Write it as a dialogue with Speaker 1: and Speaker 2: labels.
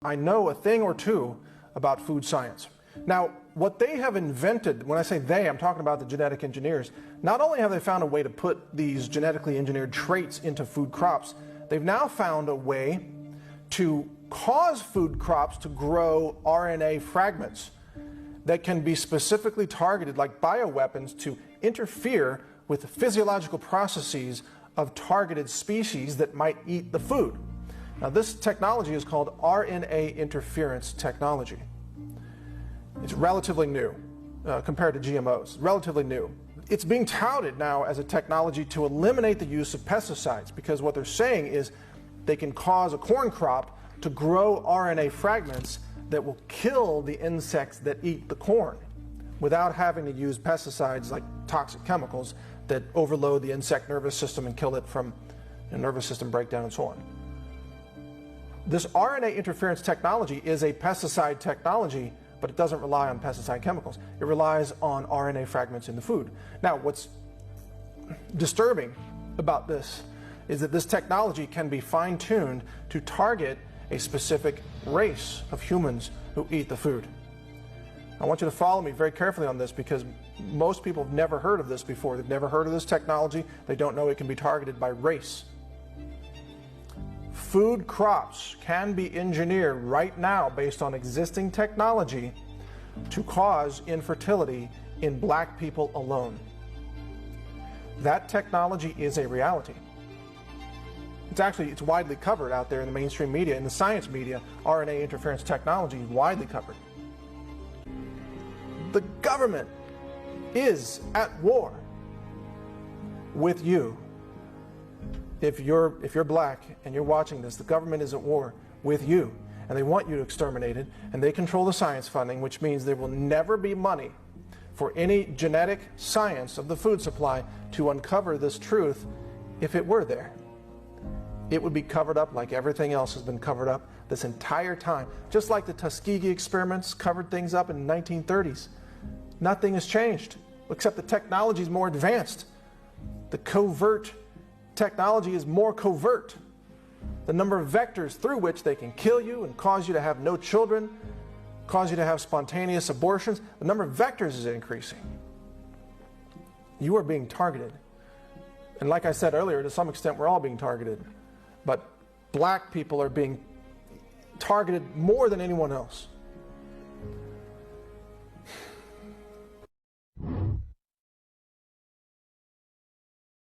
Speaker 1: I know a thing or two about food science. Now, what they have invented, when I say they, I'm talking about the genetic engineers, not only have they found a way to put these genetically engineered traits into food crops, they've now found a way to cause food crops to grow RNA fragments that can be specifically targeted like bioweapons to interfere with the physiological processes of targeted species that might eat the food. Now, this technology is called RNA interference technology. It's relatively new compared to GMOs, relatively new. It's being touted now as a technology to eliminate the use of pesticides, because what they're saying is they can cause a corn crop to grow RNA fragments that will kill the insects that eat the corn without having to use pesticides like toxic chemicals that overload the insect nervous system and kill it from a nervous system breakdown and so on. This RNA interference technology is a pesticide technology, but it doesn't rely on pesticide chemicals. It relies on RNA fragments in the food. Now, what's disturbing about this is that this technology can be fine-tuned to target a specific race of humans who eat the food. I want you to follow me very carefully on this, because most people have never heard of this before. They've never heard of this technology. They don't know it can be targeted by race. Food crops can be engineered right now based on existing technology to cause infertility in black people alone. That technology is a reality. It's widely covered out there in the mainstream media, in the science media. RNA interference technology is widely covered. The government is at war with you. If you're black and you're watching this, the government is at war with you, and they want you to exterminate it, and they control the science funding, which means there will never be money for any genetic science of the food supply to uncover this truth. If it were there, it would be covered up like everything else has been covered up this entire time. Just like the Tuskegee experiments covered things up in the 1930s. Nothing has changed, except the technology is more advanced. The covert technology is more covert. The number of vectors through which they can kill you and cause you to have no children, cause you to have spontaneous abortions, the number of vectors is increasing. You are being targeted. And like I said earlier, to some extent we're all being targeted. But black people are being targeted more than anyone else.